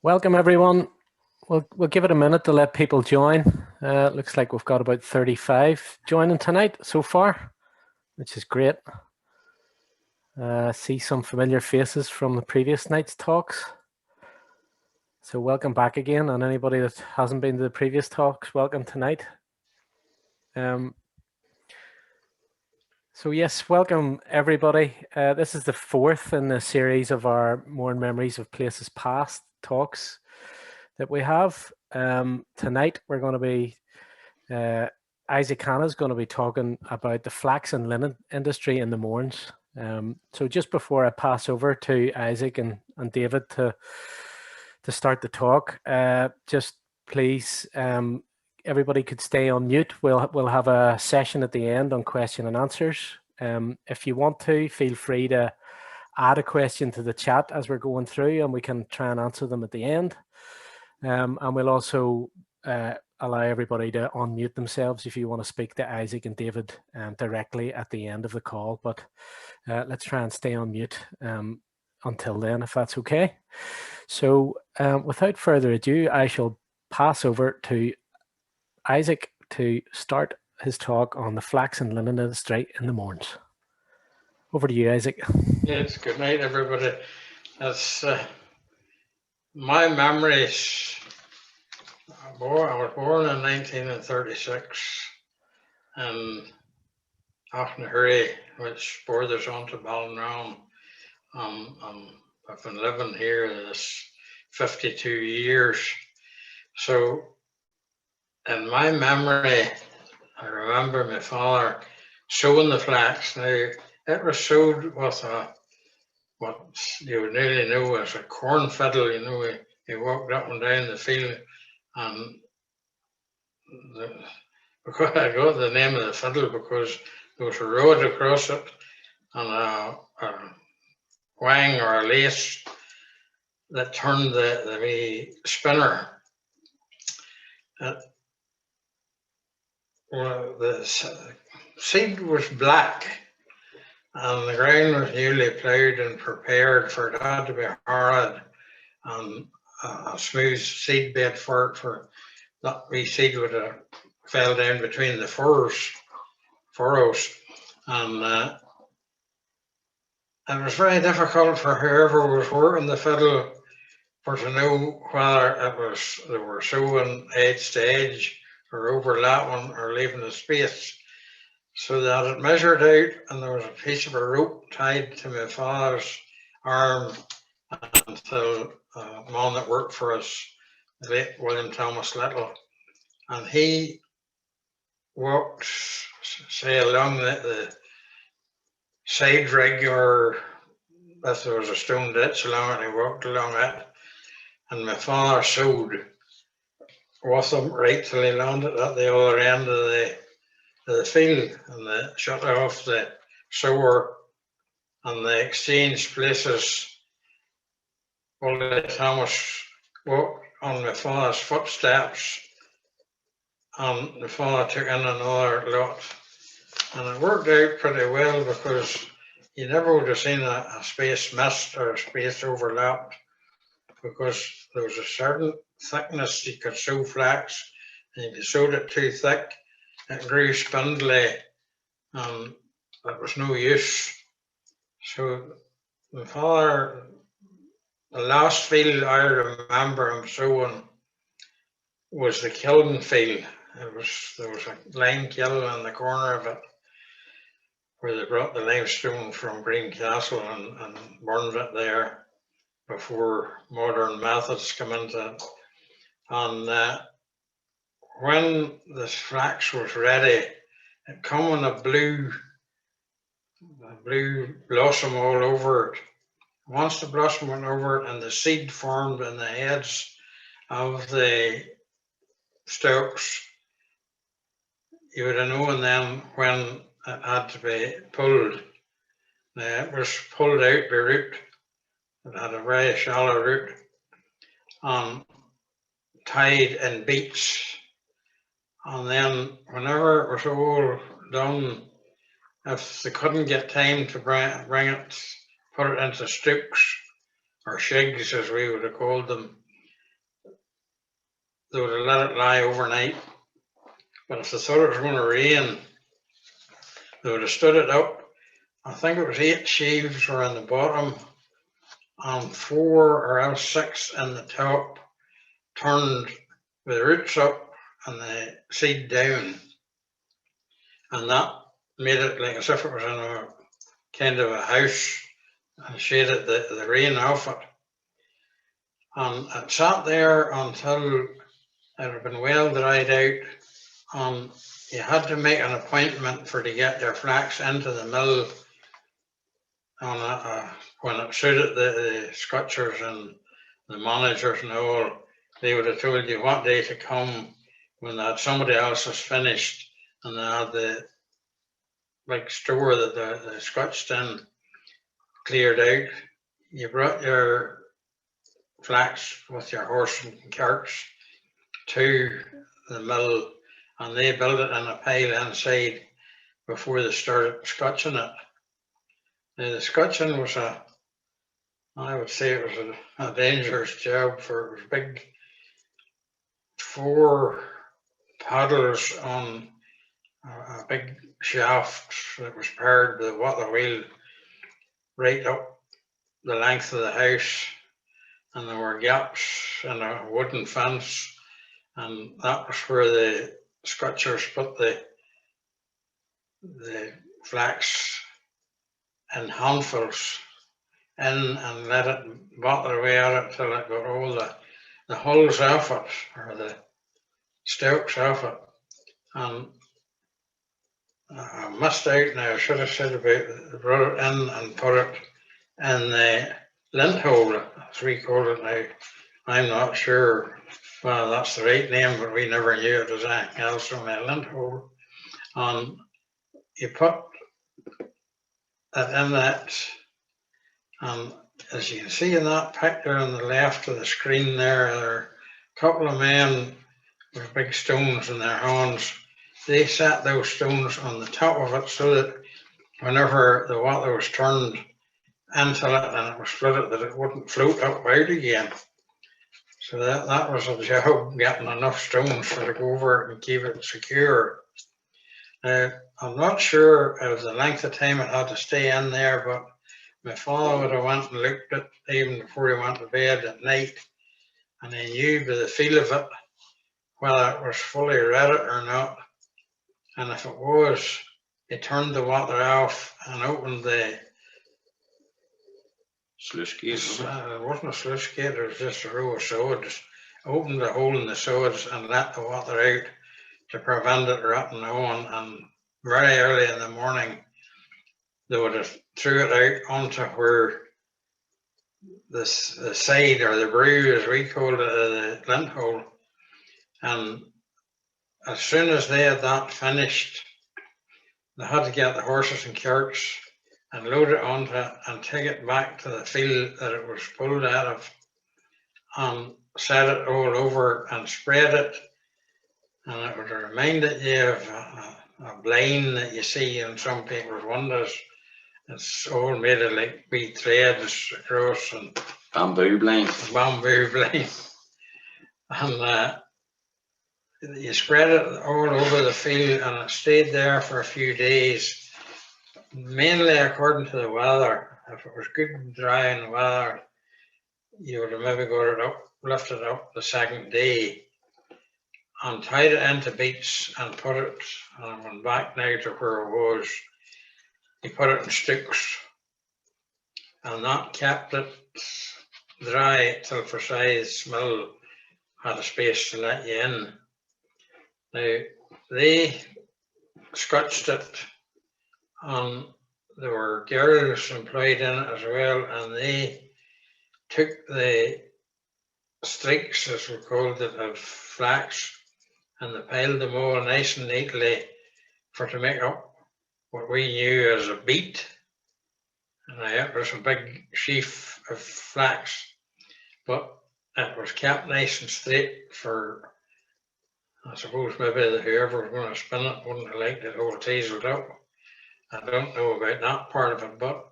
Welcome everyone. We'll give it a minute to let people join. Looks like we've got about 35 joining tonight so far, which is great. See some familiar faces from the previous night's talks. So welcome back again, and anybody that hasn't been to the previous talks, welcome tonight. So yes, welcome everybody. This is the fourth in the series of our Mourne Memories of Places Past talks that we have. Tonight we're going to be, Isaac Hanna is going to be talking about the flax and linen industry in the Mournes. So just before I pass over to Isaac and David to start the talk, just please, everybody could stay on mute. We'll have a session at the end on question and answers. If you want to, feel free to add a question to the chat as we're going through, and we can try and answer them at the end. And we'll also allow everybody to unmute themselves if you want to speak to Isaac and David directly at the end of the call. But let's try and stay on mute until then, if that's okay. So without further ado, I shall pass over to Isaac to start his talk on the flax and linen industry in the Mournes. Over to you, Isaac. Yes, good night, everybody. That's my memories. I was born in 1936 in Auchnahurry, which borders onto Ballinround. I've been living here this 52 years. So in my memory, I remember my father sewing the flax. Now, it was sewed with what you would nearly know as a corn fiddle. You know, he walked up and down the field, and because I got the name of the fiddle because there was a road across it and a wang or a lace that turned the wee spinner. The seed was black, and the ground was newly ploughed and prepared for it. Had to be hard and a smooth seed bed for it, for that wee seed would have fell down between the furrows, and it was very difficult for whoever was working the fiddle for to know whether they were sewing edge to edge or overlapping or leaving a space. So that it measured out, and there was a piece of a rope tied to my father's arm until a man that worked for us, the late William Thomas Little, and he walked, say, along the side rig, or if there was a stone ditch along it, he walked along it, and my father sewed with him right till he landed at the other end of the field, and they shut off the sewer, and they exchanged places. Willie Thomas walked on my father's footsteps, and my father took in another lot, and it worked out pretty well because you never would have seen a space missed or a space overlapped, because there was a certain thickness you could sew flax, and if you sewed it too thick, it grew spindly, and it was no use. So my father, the last field I remember him sewing was the Keldenfield. There was a lime kiln in the corner of it where they brought the limestone from Greencastle and burned it there before modern methods come into it. And when the flax was ready, it come in a blue blossom all over it. Once the blossom went over it and the seed formed in the heads of the stalks, you would have known then when it had to be pulled. Now, it was pulled out by root. It had a very shallow root, and tied in beats. And then whenever it was all done, if they couldn't get time to bring it, put it into stooks or shigs as we would have called them, they would have let it lie overnight. But if they thought it was going to rain, they would have stood it up. I think it was 8 sheaves were in the bottom and 4 or else 6 in the top, turned with the roots up and the seed down. And that made it like as if it was in a kind of a house and shaded the rain off it. And it sat there until it had been well dried out, and you had to make an appointment for to get your flax into the mill on when it suited the scotchers and the managers and all. They would have told you what day to come when that somebody else was finished and they had the big store that the scotched in cleared out. You brought your flax with your horse and carts to the mill and they built it in a pile inside before they started scotching it. Now the scotching was I would say it was a dangerous job, for it was big 4 paddles on a big shaft that was powered with a water wheel right up the length of the house, and there were gaps in a wooden fence, and that was where the scotchers put the flax in handfuls in and let it batter away at it till it got all the hulls off it, or the stalks off it. And I missed out now, I should have said about brought it in and put it in the lint hole, as we call it now. I'm not sure whether that's the right name, but we never knew it was anything else on a lint hole. And you put it in that, and as you can see in that picture on the left of the screen there are a couple of men with big stones in their hands. They set those stones on the top of it so that whenever the water was turned into it and it was flooded, that it wouldn't float up out again. So that was a job, getting enough stones for to go over it and keep it secure. Now, I'm not sure of the length of time it had to stay in there, but my father would have went and looked at it even before he went to bed at night, and he knew by the feel of it whether it was fully ready or not. And if it was, he turned the water off and opened the sluice gate. It wasn't a sluice gate, it was just a row of sods. Opened the hole in the sods and let the water out to prevent it rotting on. And very early in the morning, they would have threw it out onto where the side, or the brew as we called it, the lint hole. And as soon as they had that finished, they had to get the horses and carts and load it onto it and take it back to the field that it was pulled out of and set it all over and spread it. And it would remind you of a blind that you see in some people's windows. It's all made of like wee threads across and Bamboo blind. bamboo blind. And you spread it all over the field and it stayed there for a few days, mainly according to the weather. If it was good and dry in the weather, you would have maybe got it up, lifted it up the second day and tied it into beats and put it, and I went back now to where it was, you put it in sticks, and that kept it dry till Forsyth's mill had a space to let you in. Now, they scotched it, and there were girls employed in it as well, and they took the streaks, as we called it, of flax, and they piled them all nice and neatly for to make up what we knew as a beat. And it was a big sheaf of flax, but it was kept nice and straight for, I suppose maybe whoever was going to spin it wouldn't have liked it all teaseled up. I don't know about that part of it, but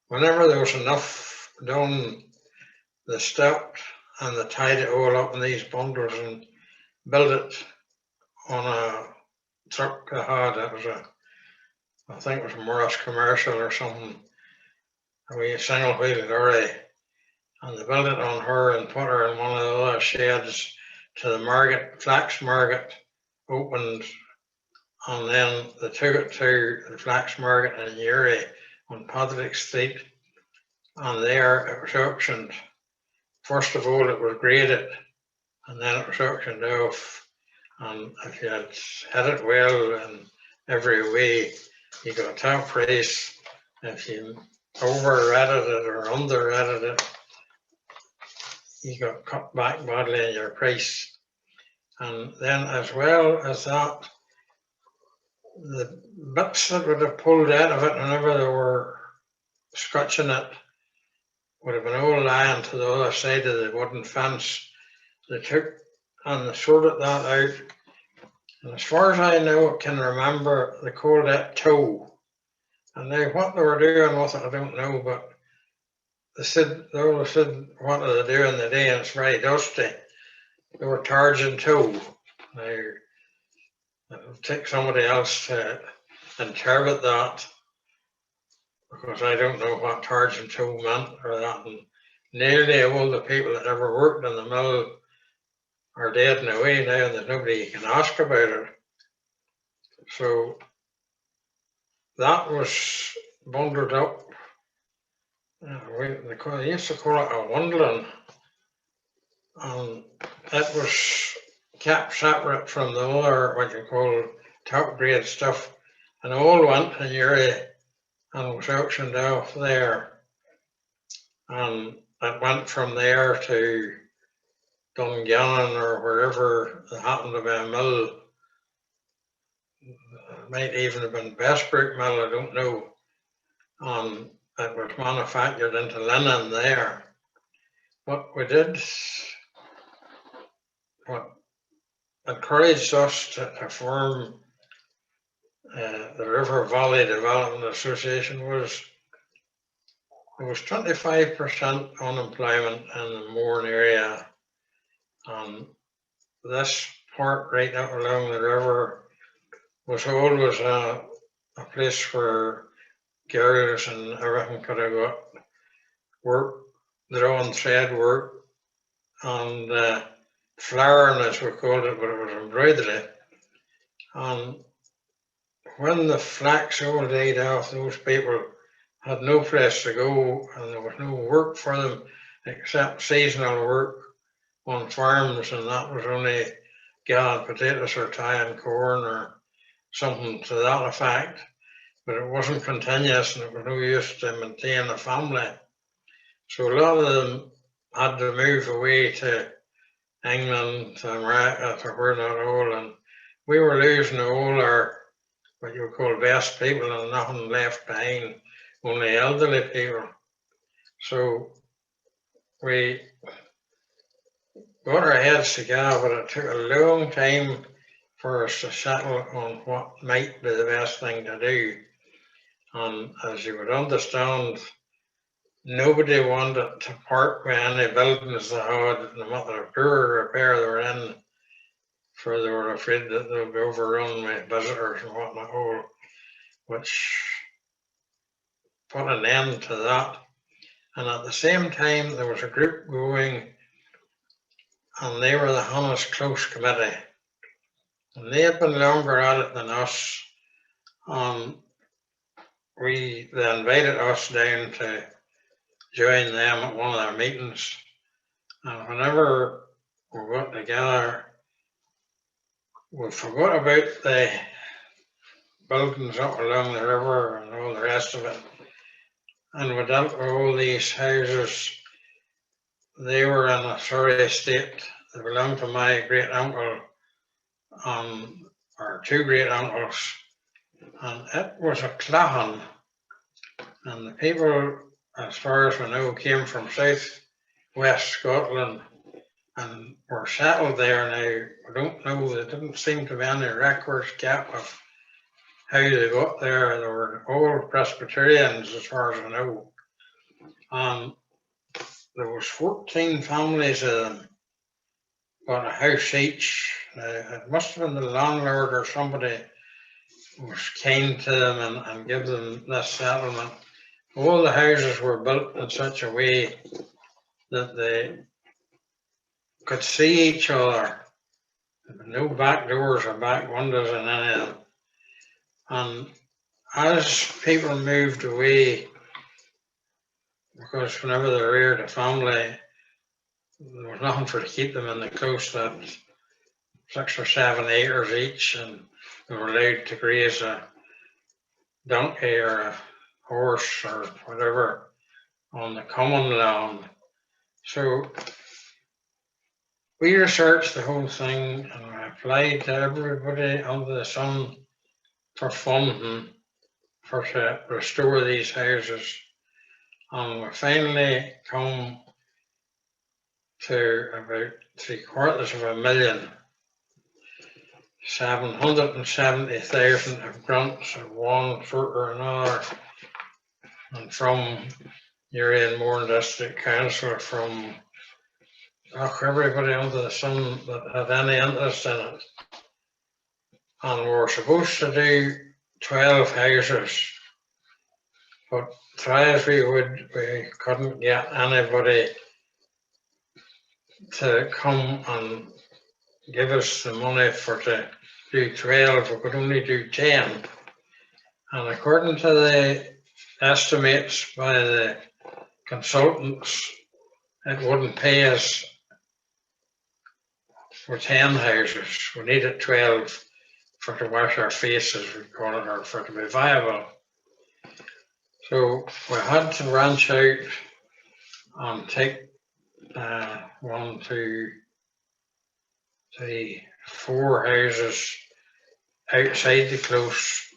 whenever there was enough done, they stopped and they tied it all up in these bundles and built it on a truck they had. It was I think it was a Mournes commercial or something, a wee single wheel lorry, and they built it on her and put her in one of the other sheds to the market. Flax market opened, and then they took it to the Flax market in Uri on Patrick Street, and there it was auctioned. First of all, it was graded, and then it was auctioned off. And if you had hit it well in every way, you got a top price. If you over-rated it or under-rated it, you got cut back badly in your price. And then as well as that, the bits that would have pulled out of it whenever they were scotching it would have been all lying to the other side of the wooden fence. They took and they sorted that out. And as far as I know, can remember, they called it tow. And now what they were doing with it, I don't know, but they always said, what are they doing today? And it's very dusty. They were charging tow. Now, it'll take somebody else to interpret that, because I don't know what charging tow meant or that. And nearly all the people that ever worked in the mill are dead and away now, and there's nobody you can ask about it. So that was bundled up. They used to call it a wundling, and it was kept separate from the other, what you call top grade stuff, and all went to Uri and was auctioned off there. And it went from there to Dungannon or wherever it happened to be a mill. It might even have been Bestbrook Mill, I don't know. And it was manufactured into Lennon there. What we did, what encouraged us to form the River Valley Development Association was there was 25% unemployment in the Mourne area. And this part right up along the river was always a place where girls and everything could have got work, their own thread work, and flowering as we called it, but it was embroidery. And when the flax all died off, those people had no place to go, and there was no work for them except seasonal work on farms, and that was only gathering potatoes or tying corn or something to that effect. But it wasn't continuous, and it was no use to maintain a family. So a lot of them had to move away to England, to America, to where not all, and we were losing all our, what you would call best people, and nothing left behind, only elderly people. So we got our heads together, but it took a long time for us to settle on what might be the best thing to do. And as you would understand, nobody wanted to part with any buildings they had, no matter how poor repair they were in, for they were afraid that they would be overrun with visitors and whatnot, all, which put an end to that. And at the same time, there was a group going, and they were the Hanna's Close Committee. And they had been longer at it than us. They invited us down to join them at one of their meetings. And whenever we got together, we forgot about the buildings up along the river and all the rest of it. And we dealt with all these houses. They were in a sorry state. They belonged to my great uncle, or two great uncles. And it was a clachan. And the people, as far as we know, came from south-west Scotland and were settled there. Now, we don't know, there didn't seem to be any records kept of how they got there. They were all Presbyterians, as far as I know. there was 14 families of them, got a house each. It must have been the landlord or somebody was kind to them and give them this settlement. All the houses were built in such a way that they could see each other. No back doors or back windows in any of them. And as people moved away, because whenever they reared a family, there was nothing for to keep them in the close, that 6 or 7 acres each, and they were allowed to graze a donkey or a horse or whatever on the common land. So we researched the whole thing and we applied to everybody under the sun for funding for to restore these houses, and we finally come to about 750,000, 770,000 of grants of one sort or another, and from your Mourne District Council, from everybody under the sun that had any interest in it. And we were supposed to do 12 houses, but try as we would, we couldn't get anybody to come and give us the money for to do 12. We could only do 10. And according to the estimates by the consultants, it wouldn't pay us for 10 houses. We needed 12 for to wash our faces, we call it, or for to be viable. So we had to branch out and take 1, 2, 3, 4 houses outside the close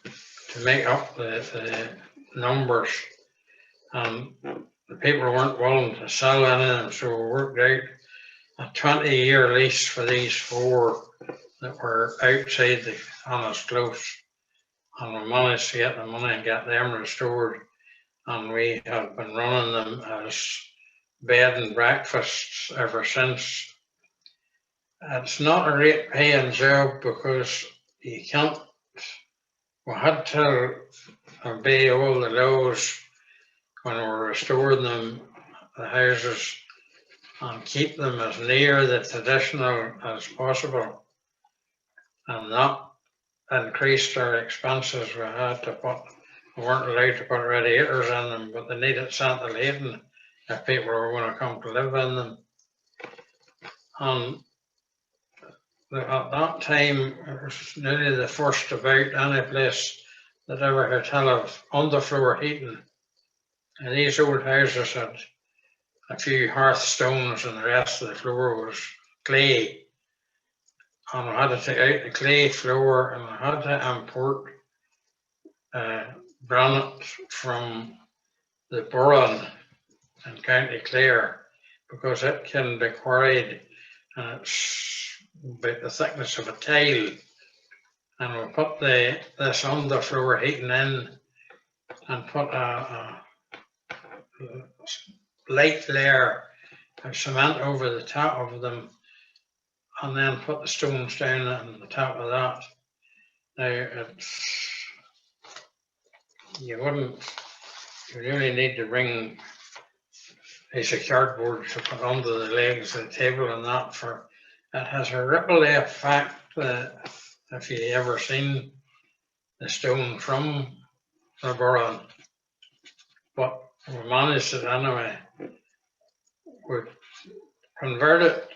to make up the numbers. And the people weren't willing to sell any of them, so we worked out a 20-year lease for these 4 that were outside the Hanna's Close, and we managed to get the money and get them restored, and we have been running them as bed and breakfasts ever since. It's not a great paying job because you can't, we had to obey all the laws when we were restoring them, the houses, and keep them as near the traditional as possible, and not increased our expenses. We had to put, we weren't allowed to put radiators in them, but they needed ventilating if people were going to come to live in them. And at that time, it was nearly the first about any place that ever had of underfloor heating. And these old houses had a few hearthstones and the rest of the floor was clay. And we had to take out the clay floor and we had to import granite from the Mourne in County Clare because it can be quarried and it's about the thickness of a tile. And we put this underfloor heating in and put a light layer of cement over the top of them, and then put the stones down on the top of that. Now you really need to bring a piece of cardboard to put under the legs of the table and that, for it has a ripple effect if you ever seen the stone from the Mourne. But we managed it anyway. We converted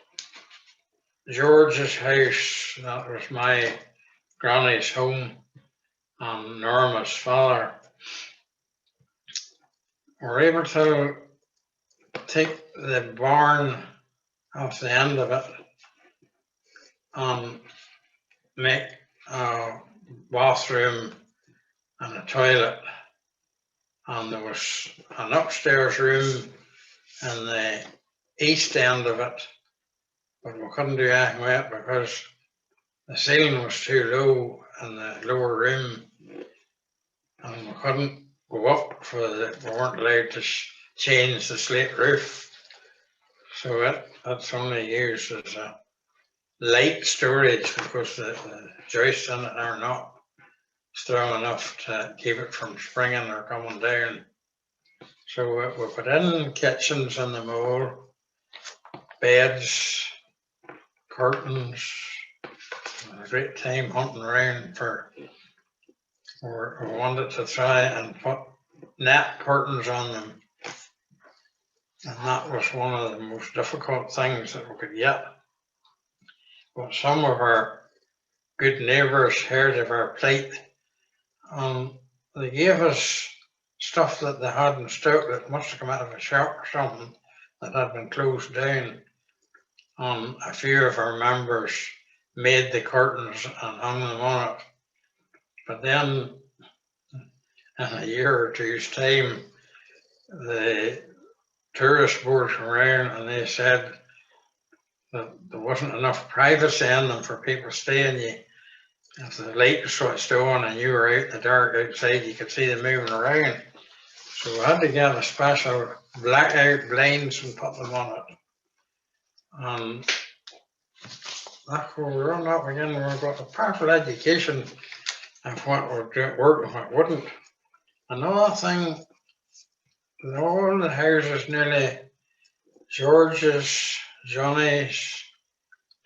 George's house, that was my granny's home, and Norma's father. We were able to take the barn off the end of it and make a bathroom and a toilet, and there was an upstairs room in the east end of it, but we couldn't do anything with it because the ceiling was too low in the lower room, and we couldn't go up we weren't allowed to change the slate roof. So that's only used as a light storage because the joists in it are not strong enough to keep it from springing or coming down. So we put in kitchens in the mold, beds, curtains. A great time hunting around for, we wanted to try and put net curtains on them. And that was one of the most difficult things that we could get. But some of our good neighbours heard of our plight, and they gave us stuff that they had in stock that must have come out of a shop or something that had been closed down. And a few of our members made the curtains and hung them on it. But then in a year or two's time, the tourist board came around and they said that there wasn't enough privacy in them for people staying. If the light was switched on and you were out in the dark outside, you could see them moving around. So we had to get a special blackout blinds and put them on it. And that's where we're on that again. We've got a powerful education of what would work and what wouldn't. Another thing, all the houses nearly, George's, Johnny's,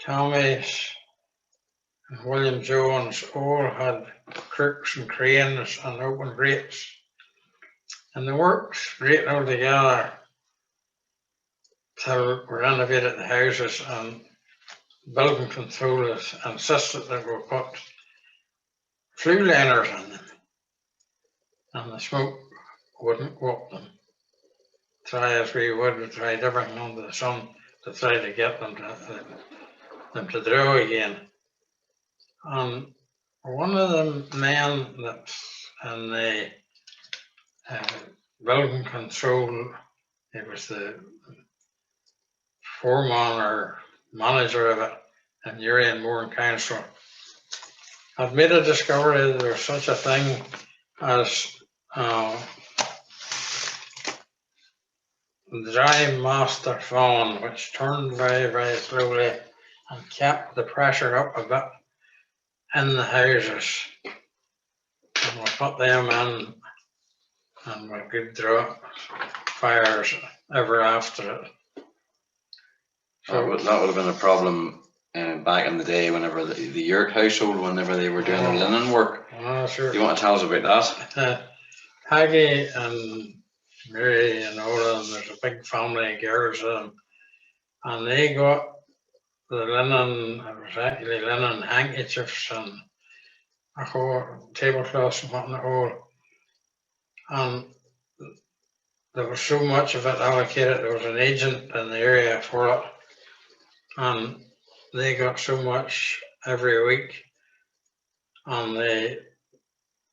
Tommy's, and William Jones all had crooks and cranes and open grates. And they worked great all together till we renovated the houses, and building control has insisted that we put flue liners in them, and the smoke wouldn't go up them. Try as we would, we tried everything under the sun to try to get them to draw again. And one of the men that's in the building control, it was the foreman or manager of it in Uri and Mourne Council, had made a discovery that there was such a thing as dry master fan, which turned very, very slowly and kept the pressure up a bit in the houses. And we put them in, and we could draw fires ever after it. That would have been a problem back in the day whenever the Yurt household, whenever they were doing their linen work. Sure. Do you want to tell us about that? Peggy and Mary and Ola, and there's a big family of girls in them, and they got the linen, it was actually linen handkerchiefs and a whole tablecloths and what in the whole, and there was so much of it allocated. There was an agent in the area for it, and they got so much every week, and they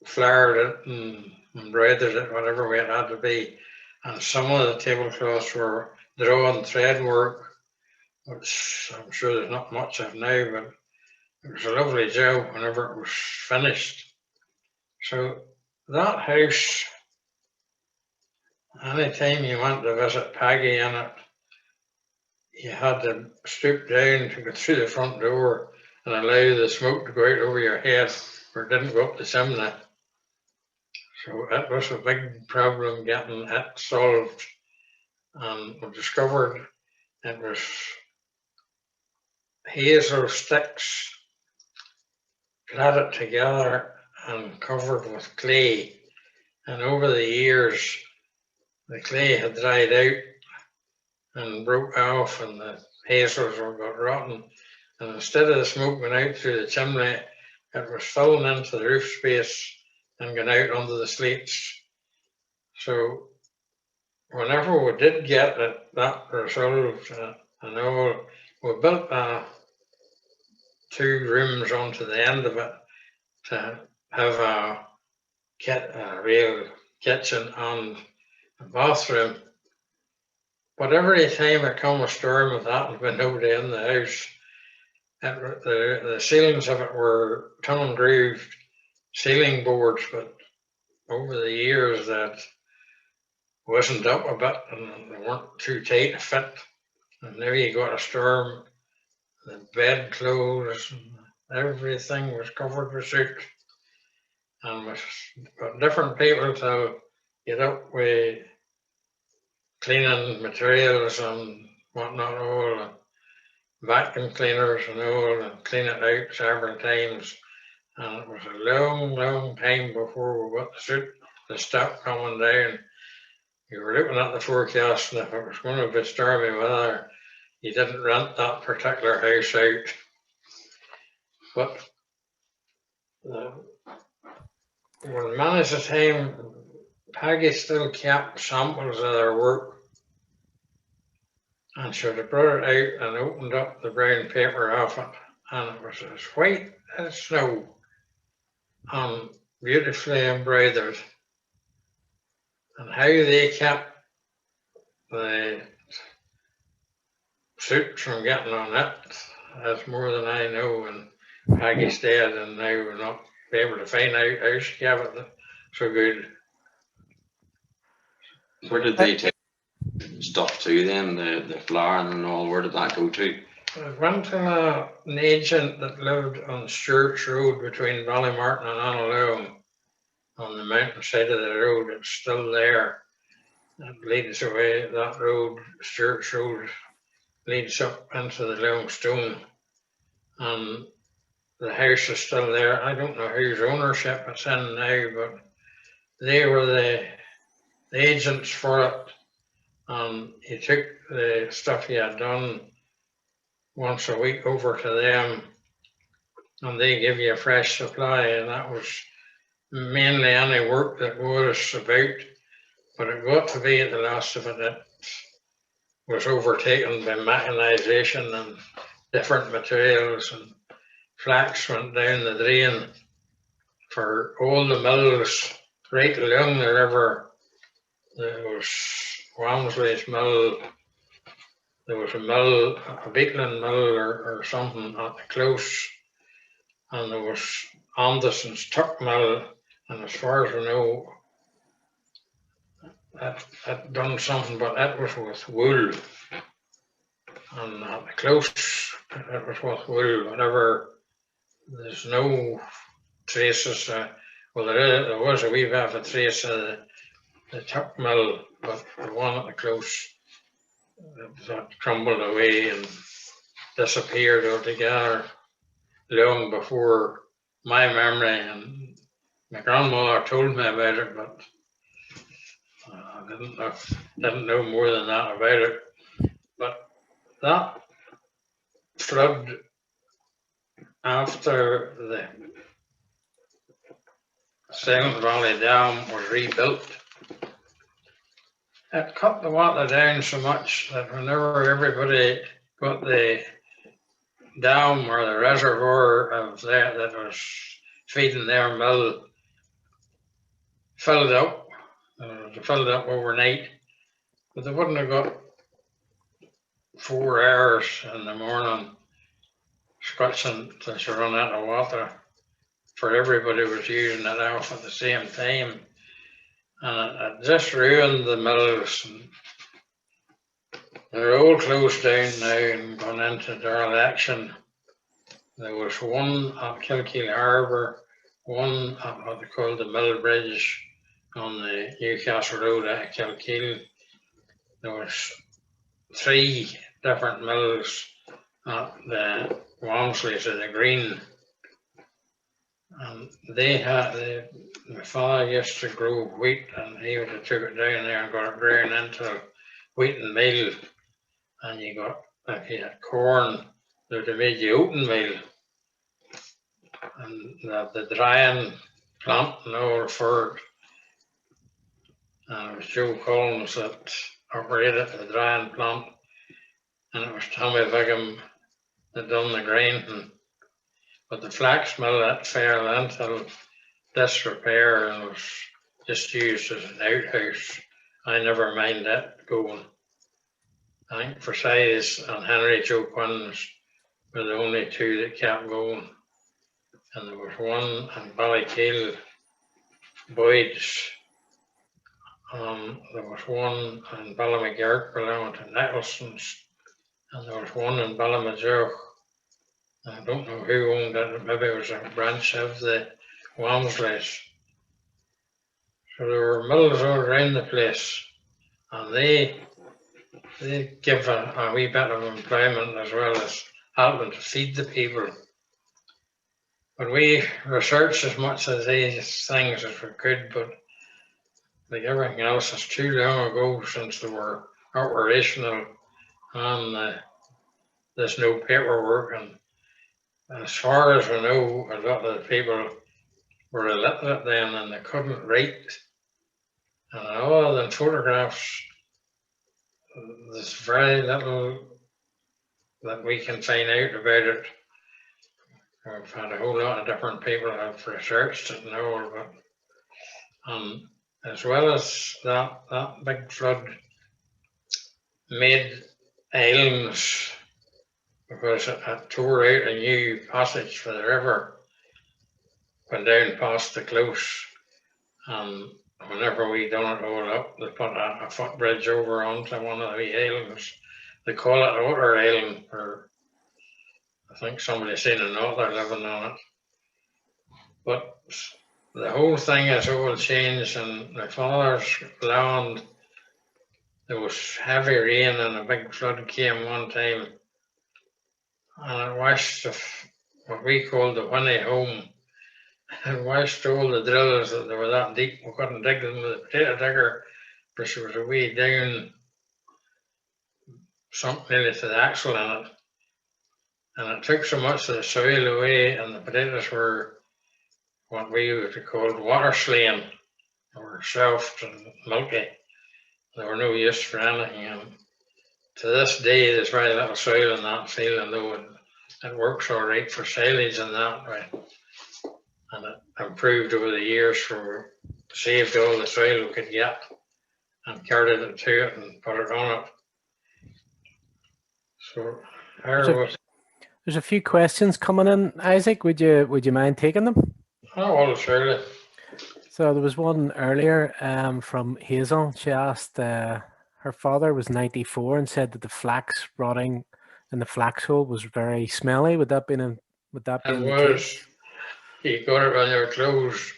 flared it and embroidered it, whatever way it had to be. And some of the tablecloths were drawn thread work, which I'm sure there's not much of now, but it was a lovely job whenever it was finished. So that house, anytime you went to visit Peggy in it, you had to stoop down to go through the front door and allow the smoke to go out over your head, or it didn't go up the chimney. So it was a big problem getting it solved. And we discovered it was hazel sticks plaited together and covered with clay. And over the years, the clay had dried out and broke off, and the hazels were got rotten. And instead of the smoke going out through the chimney, it was filling into the roof space and going out onto the slates. So whenever we did get that resolved and all, we built 2 rooms onto the end of it to have a real kitchen and a bathroom. But every time it come a storm with that and been nobody in the house, the ceilings of it were tongue grooved ceiling boards, but over the years that wasn't up a bit and they weren't too tight to fit, And now you got a storm, the bedclothes and everything was covered with soot. And we got different people to get up with cleaning materials and whatnot, all and vacuum cleaners and all, and clean it out several times. And it was a long time before we got the soot to stop coming down. You were looking at the forecast, and if it was going to be stormy weather, you didn't rent that particular house out. But when many a time, Peggy still kept samples of their work, and she would have brought it out and opened up the brown paper off it, and it was as white as snow and beautifully embroidered. And how they kept the soot from getting on it, that's more than I know. And Peggy's dead, and now we're not able to find out how she kept it so good. Where did they take stuff to then? The flour and all, where did that go to? It went to an agent that lived on Stewart's Road between Ballymartin and Annalone, on the mountainside of the road. It's still there. It leads away, that road, Stewart's Road, leads up into the Long Stone. And the house is still there. I don't know whose ownership it's in now, but they were the agents for it. And he took the stuff he had done once a week over to them, and they give you a fresh supply. And that was mainly any work that was about, but it got to be at the last of it, it was overtaken by mechanization and different materials, and Flax went down the drain for all the mills right along the river. There was Walmsley's mill, there was a mill, a Beekland mill or something at the close, and there was Anderson's tuck mill, and as far as I know, it done something, but it was with wool. And at the close, it was with wool. Whatever, there's no traces. Well, there was a wee bit of a trace of the tuck mill, but the one at the close, that crumbled away and disappeared altogether long before my memory. And my grandmother told me about it, but I didn't know more than that about it. But that flood after the Silent Valley Dam was rebuilt, it cut the water down so much that whenever everybody got the dam or the reservoir of that was feeding their mill filled up, filled up overnight, but they wouldn't have got 4 hours in the morning squatching to run out of water, for everybody was using it off at the same time. And it just ruined the mills. And they're all closed down now and gone into dereliction. There was one at Kilkeel Harbour, one at what they call the Mill Bridge on the Newcastle Road at Kilkeel. There was 3 different mills at the Walmsley's of the Green. And they had, my father used to grow wheat, and he would have took it down there and got it ground into wheat and meal. And you got, if you had corn, they would have made you oaten meal. And the drying plant and all for it. And it was Joe Collins that operated the drying plant, and it was Tommy Bigham that done the grinding. But the flax mill, that fell into disrepair and was just used as an outhouse. I never mind that going. I think Forsyth's and Henry Joe Quinn's were the only 2 that kept going. And there was one in Ballykeel, Boyd's. There was one in Ballymcgirk belonging to Nicholson's. and there was one in Ballymajoch. I don't know who owned it, maybe it was a branch of the Walmsleys. So there were mills all around the place, and they give a wee bit of employment as well as helping to feed the people. But we researched as much of these things as we could, but like everything else, it's too long ago since they were operational, and there's no paperwork. And as far as we know, a lot of the people were illiterate then and they couldn't write. And other than photographs, there's very little that we can find out about it. We've had a whole lot of different people have researched it and all, but as well as that big flood made islands because it tore out a new passage for the river, went down past the close, and whenever we done it all up, they put a footbridge over onto one of the wee islands. They call it Otter Island, or I think somebody seen an otter living on it. But the whole thing has all changed, and my father's land, there was heavy rain and a big flood came one time, and it washed what we called the Winnie home. It washed all the drills that they were that deep, we couldn't dig them with a potato digger, but she was a wee down, sunk nearly to the axle in it. And it took so much of the soil away, and the potatoes were what we would call water slaying. They were soft and milky. They were no use for anything. And to this day, there's very little soil in that field, and though it works all right for silage and that way. And it improved over the years, for saved all the soil we could get and carried it to it and put it on it. So there's a few questions coming in, Isaac. Would you mind taking them? Oh, well, surely. So there was one earlier from Hazel. She asked, her father was 94 and said that the flax rotting in the flax hole was very smelly. Would that be the case? You got it on your clothes.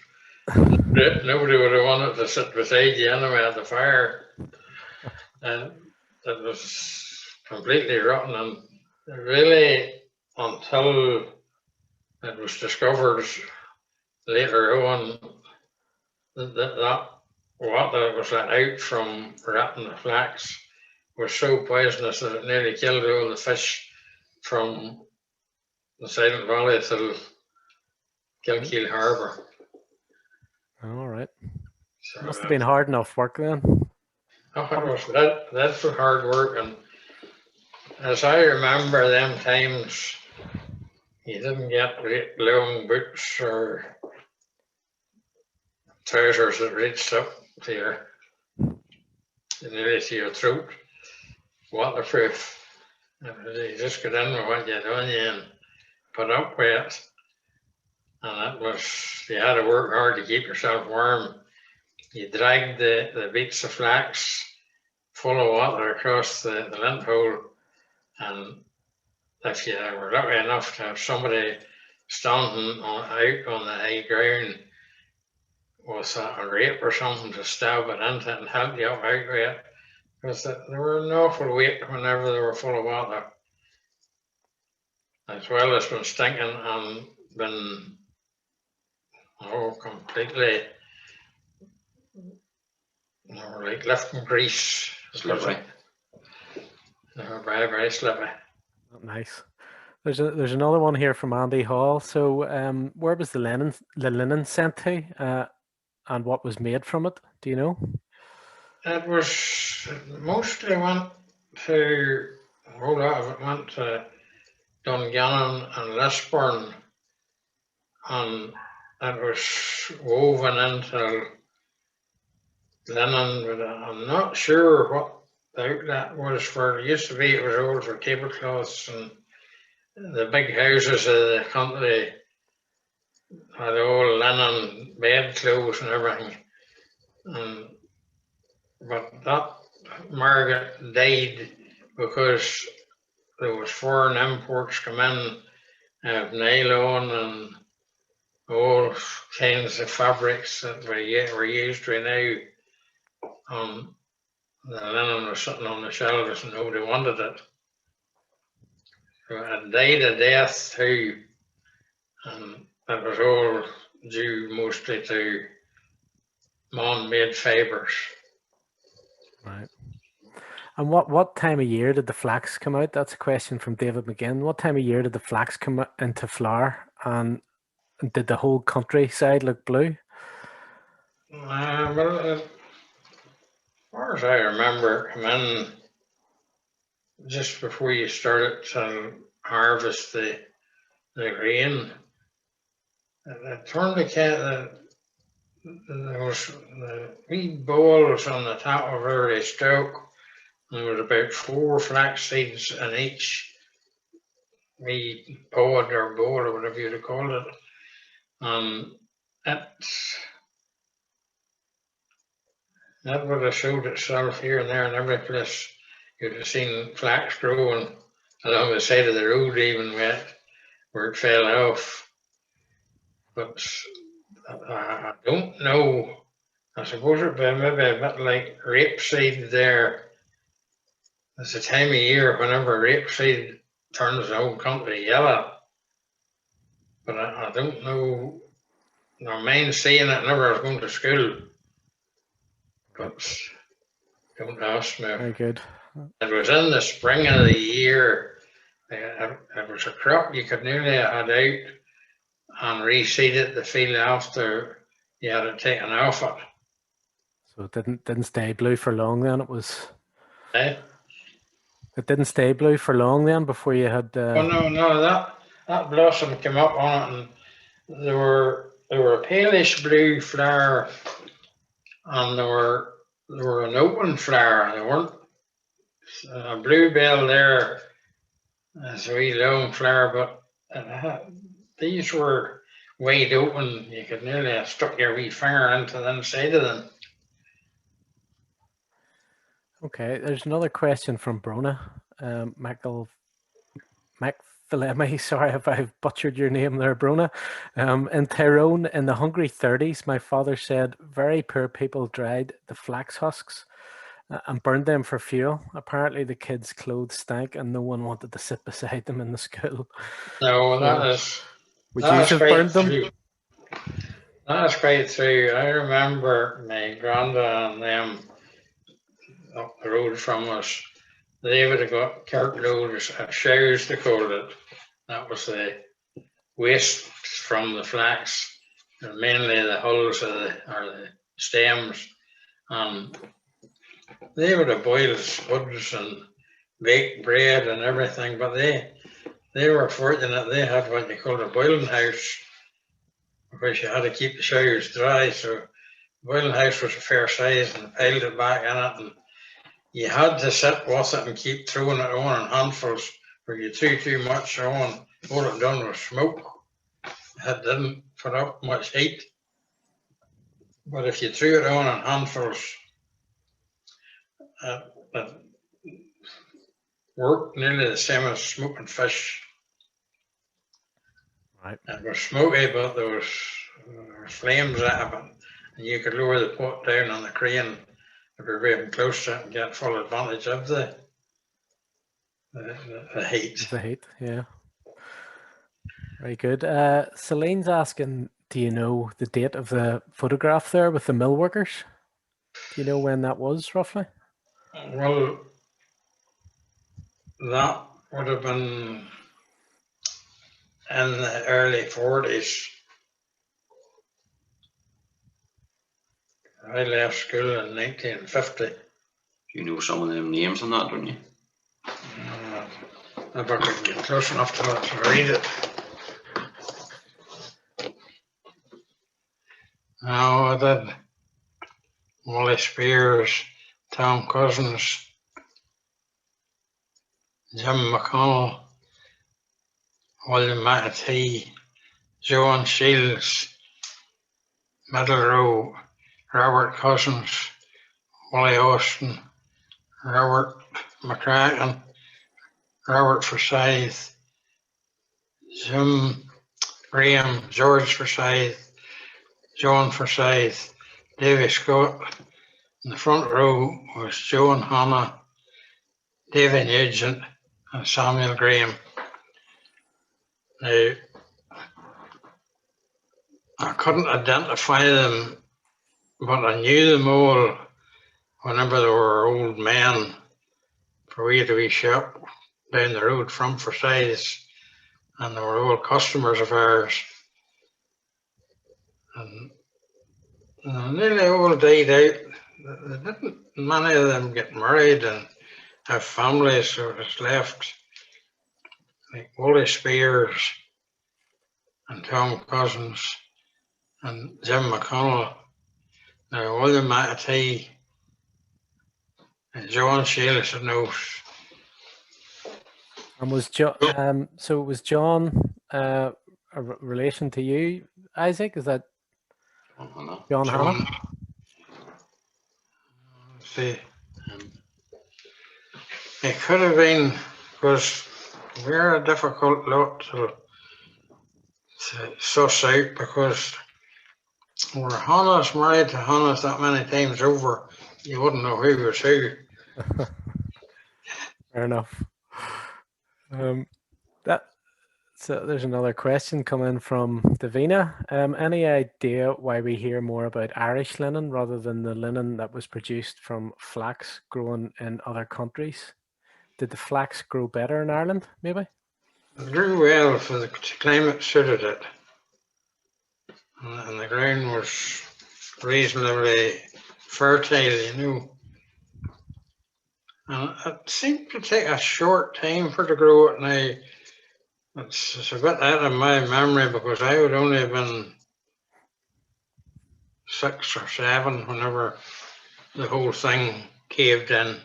Nobody would have wanted to sit beside you anyway at the fire. And it was completely rotten. And really, until it was discovered later on that water that was let out from rotting the flax was so poisonous that it nearly killed all the fish from the Silent Valley to Keldenfield Harbour. All right. So must have been hard enough work then. Oh, it was that's for hard work, and as I remember them times, you didn't get long boots or trousers that reached up to nearly to your throat, waterproof. You just got in with what you had on you and put up with it. And it was, you had to work hard to keep yourself warm. You dragged the beaks of flax full of water across the lint hole, and if you were lucky enough to have somebody standing out on the high ground with a rake or something to stab it into it and help you up out with it, because they were an awful weight whenever they were full of water, as well as been stinking and been completely, like lifting grease. Slippery. They were very, very slippery. Nice. There's another one here from Andy Hall. So where was the linen sent to, and what was made from it? Do you know? It was mostly went to, a whole lot of it went to Dungannon and Lisburn, and it was woven into linen, but I'm not sure what the outlet was for. It used to be, it was all for tablecloths, and the big houses of the country had all linen bedclothes and everything. But that Margaret died because there was foreign imports come in of nylon and all kinds of fabrics that were used right now. The linen was sitting on the shelves and nobody wanted it. So it died a death too, and that was all due mostly to man-made fibres. Right. And what time of year did the flax come out? That's a question from David McGinn. What time of year did the flax come into flower, and did the whole countryside look blue? Well, as far as I remember, come in just before you started to harvest the grain. It turned there was the wee balls on the top of every stalk. There was about 4 flax seeds in each wee pod or bowl or whatever you'd call it. That would have showed itself here and there in every place. You'd have seen flax growing along the side of the road, even where it fell off. But I don't know. I suppose it'd be maybe a bit like rapeseed there. It's the time of year whenever rapeseed turns the whole country yellow. But I don't know. I mind seeing it whenever I was going to school. But don't ask me. Very good. It was in the spring of the year. It was a crop you could nearly have had out and reseeded the field after you had it taken off it. So it didn't stay blue for long then. It was. Eh? It didn't stay blue for long then before you had. Oh no, that blossom came up on it, and there were a palish blue flower, and there were an open flower. There weren't a bluebell there. It's a wee long flower, but these were wide open. You could nearly have stuck your wee finger into the inside of them. Okay, there's another question from Brona. McPhillemy, sorry if I've butchered your name there, Brona. In Tyrone in the hungry 30s, my father said very poor people dried the flax husks and burned them for fuel. Apparently the kids' clothes stank and no one wanted to sit beside them in the school. No, would you have burned them? True. That's quite true. I remember my granda and them up the road from us. They would have got cartloads of shows, they called it. That was the waste from the flax, and mainly the hulls or the stems. They would have boiled spuds and baked bread and everything, but they were fortunate they had what they called a boiling house, because you had to keep the shows dry. So the boiling house was a fair size, and piled it back in it, and you had to sit with it and keep throwing it on in handfuls. If you threw too much on, all it done was smoke. It didn't put up much heat. But if you threw it on in handfuls, it worked nearly the same as smoking fish. Right. It was smoky, but there was flames at it, and you could lower the pot down on the crane if you're very close to it and get full advantage of the heat. The heat, yeah. Very good. Celine's asking, do you know the date of the photograph there with the mill workers? Do you know when that was, roughly? Well, that would have been in the early 40s. I left school in 1950. You know some of them names on that, don't you? If I could get close enough to it to read it. No, I did. Wally Spears, Tom Cousins, Jim McConnell, William McAtee, Joan Shields, Middle Row, Robert Cousins, Wally Austin, Robert McCracken, Robert Forsyth, Jim Graham, George Forsyth, John Forsyth, Davy Scott. In the front row was Joan Hanna, David Nugent, and Samuel Graham. Now, I couldn't identify them, but I knew them all whenever they were old men, for we had a wee shop down the road from Forsyth's, and they were all customers of ours. And nearly all died out. They didn't, many of them get married and have families, so it's left like Wally Spears and Tom Cousins and Jim McConnell. Now William McAtee and John Shields and those. And was so was John a relation to you, Isaac? Is that John Hanna? See, it could have been, because we're a difficult lot to suss out, because were Hanna's married to Hanna's that many times over, you wouldn't know who was who. Fair enough. So there's another question coming from Davina. Any idea why we hear more about Irish linen rather than the linen that was produced from flax grown in other countries? Did the flax grow better in Ireland, maybe? It grew well, for the climate suited it. And the ground was reasonably fertile, you know. And it seemed to take a short time for it to grow it now. It's a bit out of my memory, because I would only have been 6 or 7 whenever the whole thing caved in.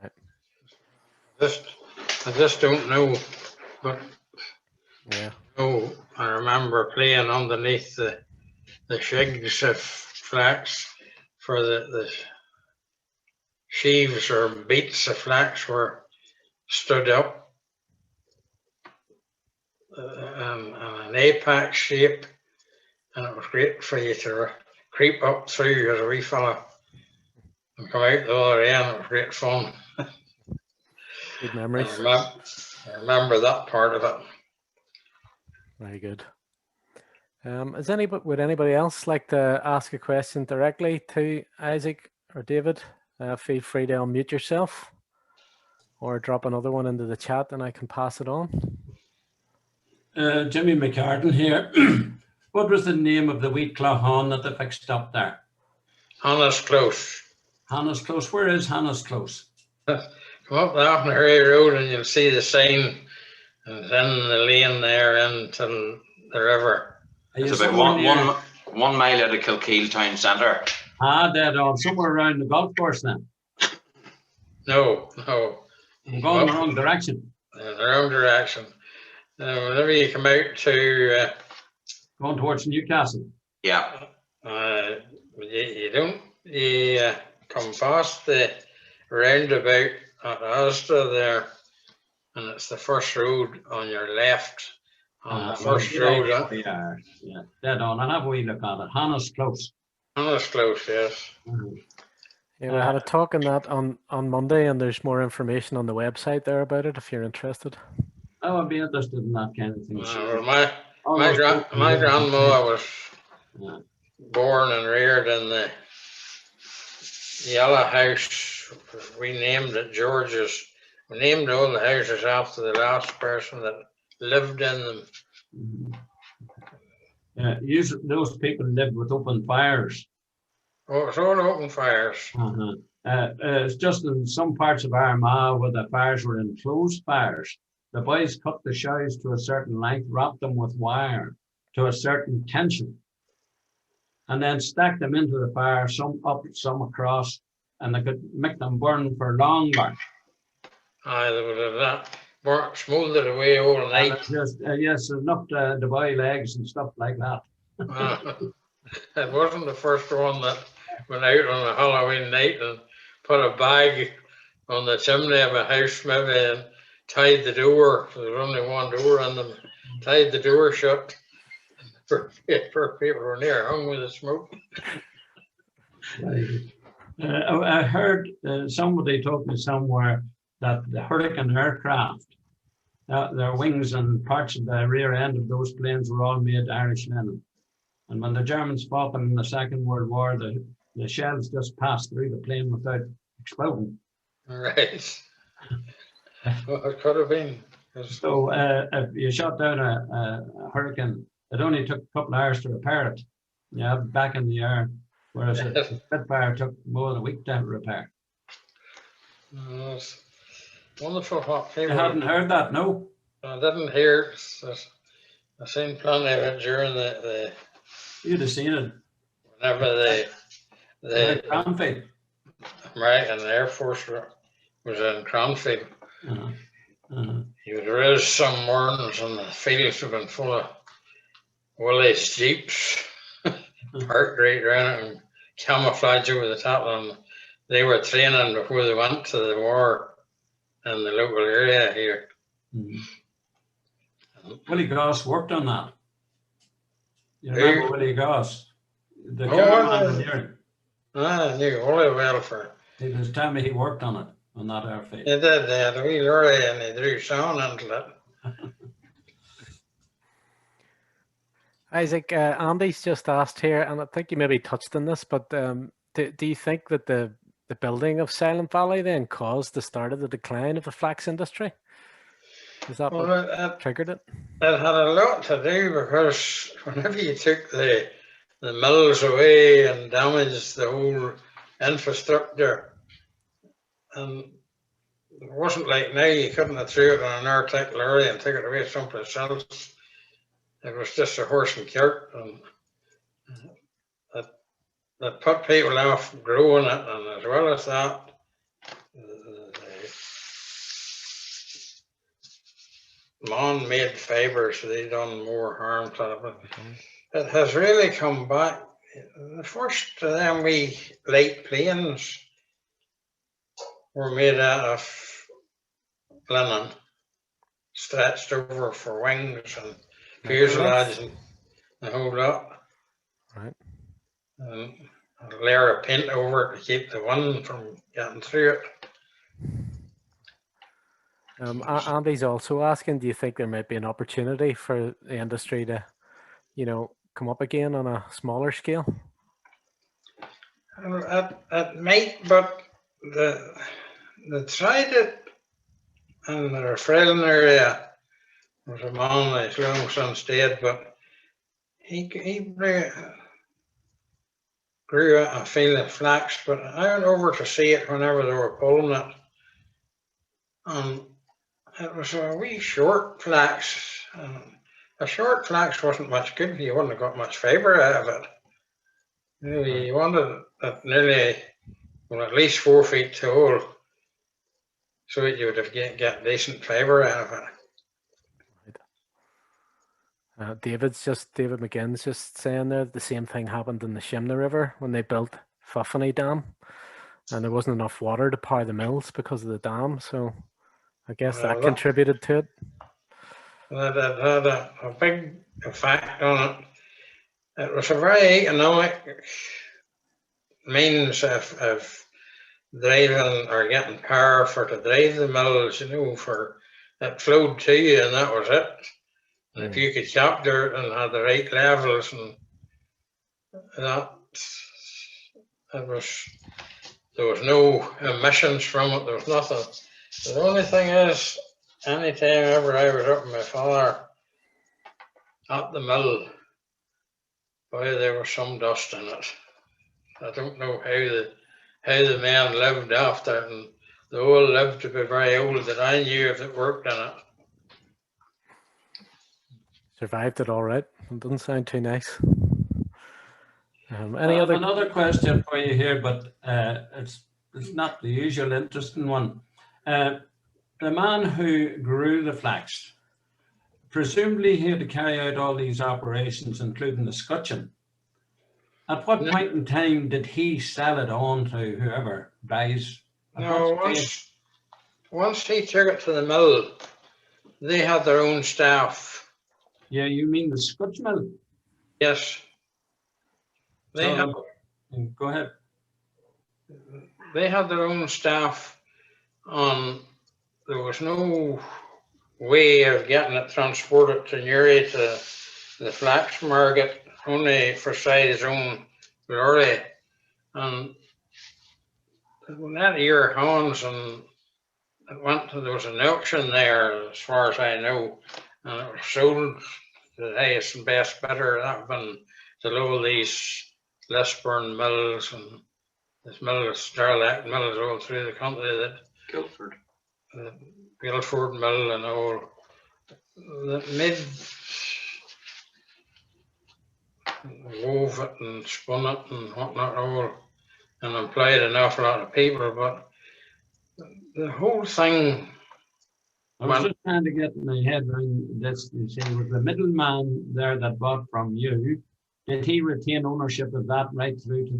Right. I just don't know, but yeah. Oh, I remember playing underneath the shigs of flax, for the sheaves or beats of flax were stood up in an apex shape, and it was great for you to creep up through as a wee fella and come out the other end. It was great fun. Good memories. I remember that part of it. Very good. Would anybody else like to ask a question directly to Isaac or David? Feel free to unmute yourself or drop another one into the chat and I can pass it on. Jimmy McCartan here. What was the name of the wee clawhon that they fixed up there? Hanna's Close. Hanna's Close. Where is Hanna's Close? Come up the Athenry Road and you'll see the sign, and then the lane there into the river. It's about one mile out of Kilkeel town centre. Dead on. Somewhere around the golf course then? No. I'm going the wrong direction. The wrong direction. Whenever you come out to... going towards Newcastle? Yeah. You come past the roundabout at Asda there, and it's the first road on your left. On the first road. Yeah, dead on. I'll have a wee look at it. Hanna's Close. Hanna's Close, yes. Mm-hmm. Yeah, we had a talk on that on Monday, and there's more information on the website there about it if you're interested. Oh, I'd be interested in that kind of thing. My grandma was born and reared in the yellow house. We named it George's. We named all the houses after the last person that lived in them. Yeah, usually those people lived with open fires. Oh, it's all open fires. It's just in some parts of Armagh where the fires were enclosed fires. The boys cut the shows to a certain length, wrapped them with wire to a certain tension, and then stacked them into the fire, some up, some across, and they could make them burn for longer. Aye, they would have that. Smouldered away all night. Yes, enough to boil eggs and stuff like that. It wasn't the first one that went out on a Halloween night and put a bag on the chimney of a house maybe and tied the door. There was only one door in them. Tied the door shut for people were near hung with the smoke. I heard somebody told me somewhere that the Hurricane aircraft, their wings and parts of the rear end of those planes were all made Irish Lennon. And when the Germans fought them in the Second World War, the shells just passed through the plane without exploding. Right. Well, it could have been. So if you shot down a Hurricane, it only took a couple of hours to repair it. Yeah, back in the air. Whereas a Spitfire took more than a week to repair. It's wonderful what people. You hadn't heard that, no? I didn't hear it. I seen plenty of it during the You'd have seen it. whenever they Cranfield. right, and the Air Force was in Cranfield. You would raise some mornings and the fields have been full of Willys Jeeps parked right around it and camouflage over the top of them. They were training before they went to the war in the local area here. Willie Goss worked on that. You remember Willie Goss? The Oh, German engineering. I knew Willie well for. He was telling me he worked on it, on that airfield. He did, they had a wee lorry and he drew sound into it. Isaac, Andy's just asked here, and I think you maybe touched on this, but do you think that the building of Silent Valley then caused the start of the decline of the flax industry? Is that what triggered it? It had a lot to do because whenever you took the mills away and damaged the whole infrastructure, and it wasn't like now you couldn't have threw it on an airtight lorry and take it away someplace else. It was just a horse and cart, and that put people off growing it, and as well as that, man-made fibres, they done more harm to it. But it has really come back. The first of them wee light planes were made out of Lennon, stretched over for wings and fuselage and the whole lot. Right. And a layer of paint over it to keep the wind from getting through it. Andy's also asking, do you think there might be an opportunity for the industry to, come up again on a smaller scale? It might, but they tried it in the Refrain area. There was a man, his long since dead, but he grew a field of flax, but I went over to see it whenever they were pulling it. And it was a wee short flax. A short flax wasn't much good. You wouldn't have got much fibre out of it. You wanted it nearly, at least 4 feet tall, so that you would have get decent fibre out of it. David McGinn's just saying there the same thing happened in the Shimna River when they built Fuffany Dam, and there wasn't enough water to power the mills because of the dam. So I guess that contributed to it. It had a big effect on it. It was a very economic means of driving or getting power to drive the mills, for it flowed to you and that was it. And if you could capture it and had the right levels and that, there was no emissions from it, there was nothing. The only thing is, anytime ever I was up with my father at the mill, boy, there was some dust in it. I don't know how the men lived after it, and they all lived to be very old that I knew that worked in it. Survived it all right. It doesn't sound too nice. Another question for you here, but it's not the usual interesting one. The man who grew the flax, presumably he had to carry out all these operations, including the scutching. At what point in time did he sell it on to whoever buys? No, once he took it to the mill, they had their own staff. Yeah, you mean the Scotch mill? Yes. They had, Go ahead. they had their own staff on, there was no way of getting it transported to Newry to the Flax market, only for his own lorry. And when that year Hans and it went to, there was an auction there, as far as I know, and it was sold to the highest and best bidder. That would have been to all these Lisburn mills and this mills, Starlight mills all through the country, that Guildford. Guildford mill and all that made, wove it and spun it and whatnot all, and employed an awful lot of people. But the whole thing, I was just trying to get my head around this. You see, was the middleman there that bought from you, did he retain ownership of that right through to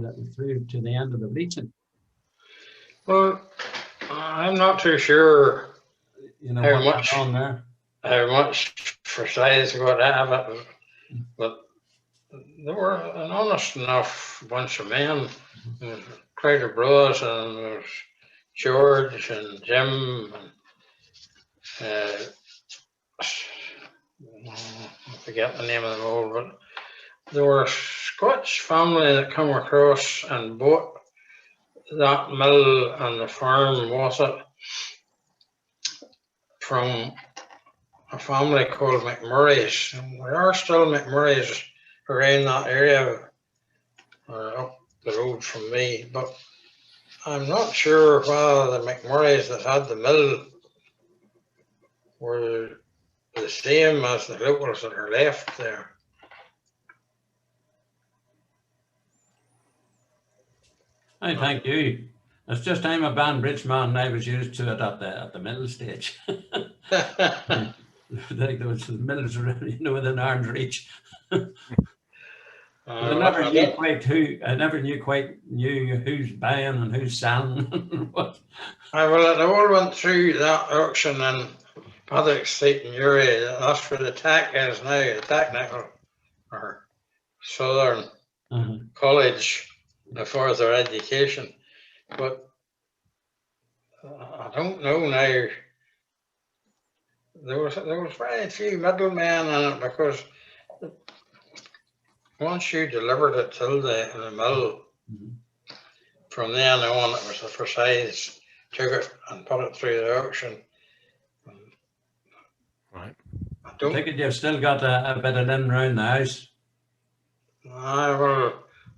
the end of the bleaching? well, I'm not too sure You know how what much went on there. how much precise got out of it, but they were an honest enough bunch of men. There was Crowder Bros and there was George and Jim and I forget the name of them all, but there were a Scotch family that come across and bought that mill and the farm, was it, from a family called McMurray's. And there are still McMurray's around that area, or up the road from me, but I'm not sure whether the McMurrays that had the mill were the same as the locals that are left there. I thank you. It's just I'm a Banbridge man and I was used to it at the middle stage. Like there was the mills you know, within arm's reach. I never knew quite who's buying and who's selling and what. Well, it all went through that auction in Patrick Street in Newry. That's where the TAC is now, the Technical or Southern College for their education. But I don't know now. There was very few middlemen in it, because once you delivered it till the mill, from then on it was a precise, took it and put it through the auction. Right. I think you've still got a bit of linen around the house. Well,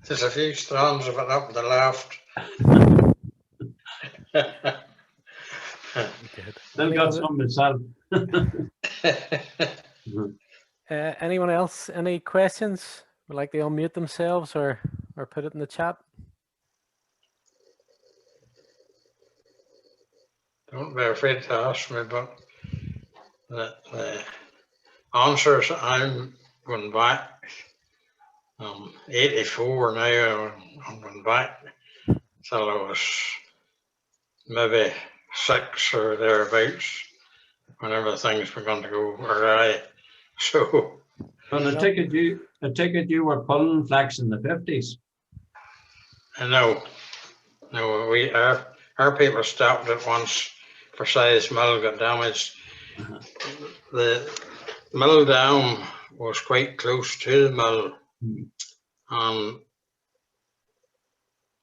there's a few strands of it up the left. Still got some myself. Anyone else? Any questions? Would like to unmute themselves or put it in the chat? Don't be afraid to ask me, but the answers I'm going back. 84 now. I'm going back till I was maybe 6 or thereabouts, whenever things began to go awry. So. And I take it you were pulling flax in the 50s. No, our people stopped it once Forsyth's mill got damaged. The mill dam was quite close to the mill, and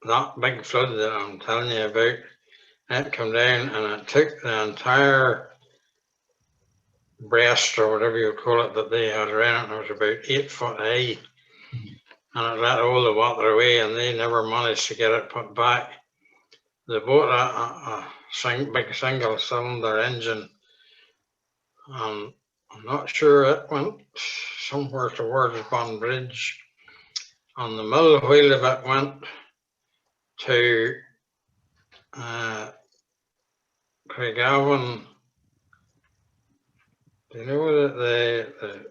that big flood that I'm telling you about, it came down and it took the entire breast or whatever you call it that they had around it. It was about 8 foot high, and it let all the water away, and they never managed to get it put back. They bought a big single cylinder engine, and I'm not sure, it went somewhere towards Banbridge, and the mill wheel of it went to Craigavon. Do you know the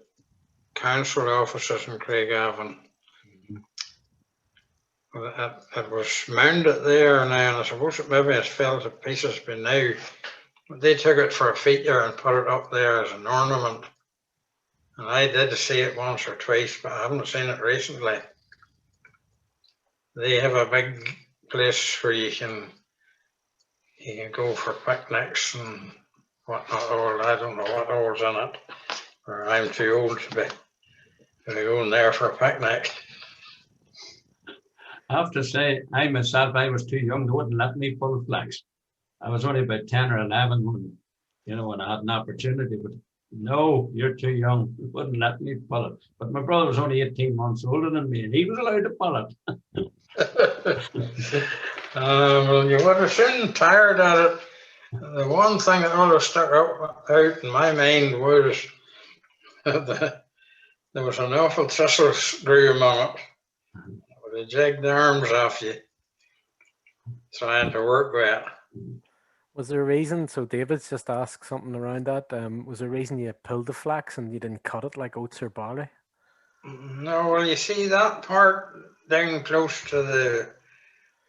council offices in Craigavon? It was mounted there now, and I suppose it maybe has fell to pieces by now. They took it for a feature and put it up there as an ornament. And I did see it once or twice, but I haven't seen it recently. They have a big place where you can go for picnics and whatnot. Or I don't know what all's in it, or I'm too old to be going there for a picnic. I have to say, I myself, I was too young. They wouldn't let me pull Flax. I was only about 10 or 11 when, when I had an opportunity, but no, you're too young. They wouldn't let me pull it. But my brother was only 18 months older than me, and he was allowed to pull it. Well, you would have soon tired at it. The one thing that always stuck out in my mind was that there was an awful thistle grew among it. They jigged the arms off you, trying to work with it. Was there a reason? So David's just asked something around that. Was there a reason you pulled the flax and you didn't cut it like oats or barley? No, well, you see that part down close to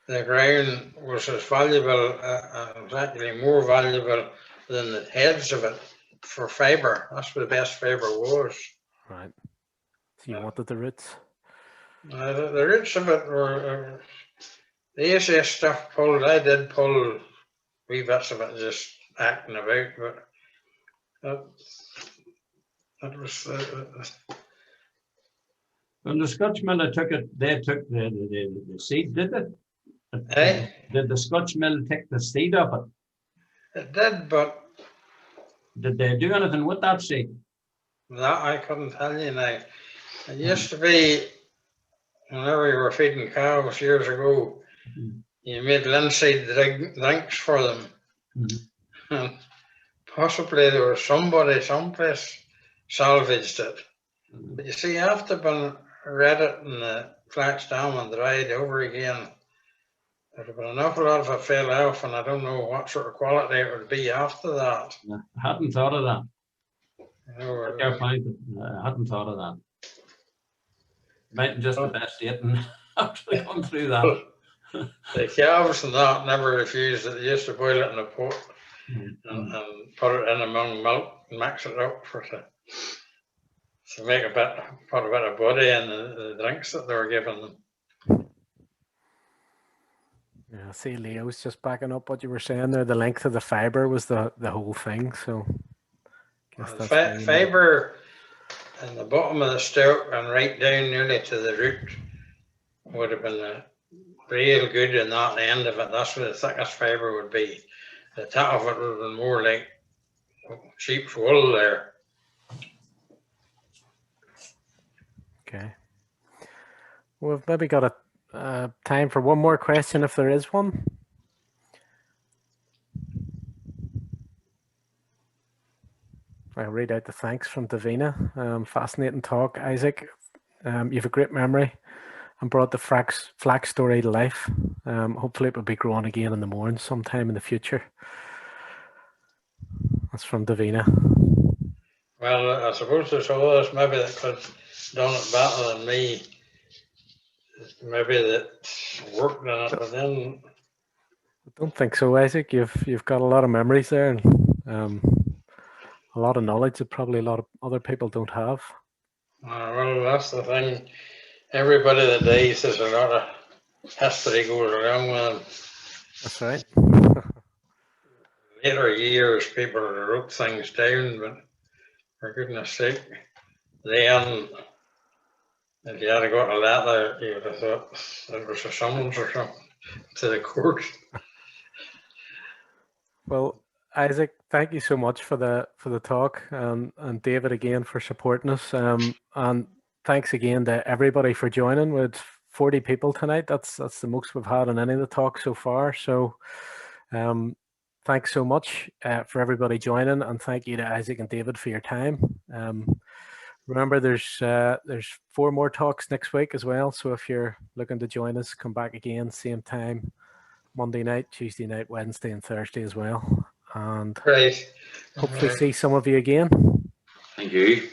the ground was as valuable, was actually more valuable than the heads of it for fibre. That's what the best fibre was. Right. So you wanted the roots? The roots of it were the easiest stuff pulled. I did pull wee bits of it just acting about, but that was When the Scotch miller took it, they took the seed, did it? Eh? Did the Scotch mill take the seed of it? It did, but Did they do anything with that seed? that I couldn't tell you now. It used to be, whenever you were feeding cows years ago, you made linseed drinks for them. And possibly there was somebody someplace salvaged it. But you see, after been read it in the flax down and dried over again, there'd have been an awful lot of it fell off, and I don't know what sort of quality it would be after that. I hadn't thought of that. You know, I hadn't thought of that. Might just the best eating after they come through that. the calves and that never refused it. They used to boil it in a pot and put it in among milk and mix it up to make put a bit of body in the drinks that they were giving them. Yeah, see, Leo's just backing up what you were saying there. The length of the fibre was the whole thing. So, fibre in the bottom of the stalk and right down nearly to the root would have been real good, and that end of it, that's where the thickest fibre would be. The top of it would have been more like sheep's wool there. Okay. Well, we've maybe got a time for one more question if there is one. I'll read out the thanks from Davina. Fascinating talk, Isaac. You have a great memory and brought the flax story to life. Hopefully it will be growing again in the Mourne sometime in the future. That's from Davina. Well, I suppose there's others maybe that could have done it better than me. Maybe that worked on it, but then I don't think so, Isaac. You've got a lot of memories there, and a lot of knowledge that probably a lot of other people don't have. well, that's the thing. Everybody that dies, there's a lot of history goes along with them. That's right. Later years, people wrote things down, but for goodness sake, then if you had got a letter, you would have thought it was a summons or something to the court. Well, Isaac, thank you so much for the talk, and David again for supporting us, and thanks again to everybody for joining. With 40 people tonight, that's the most we've had on any of the talks so far. So, thanks so much for everybody joining, and thank you to Isaac and David for your time. Remember, there's 4 more talks next week as well. So if you're looking to join us, come back again, same time, Monday night, Tuesday night, Wednesday, and Thursday as well. And Right. hopefully see some of you again. Thank you.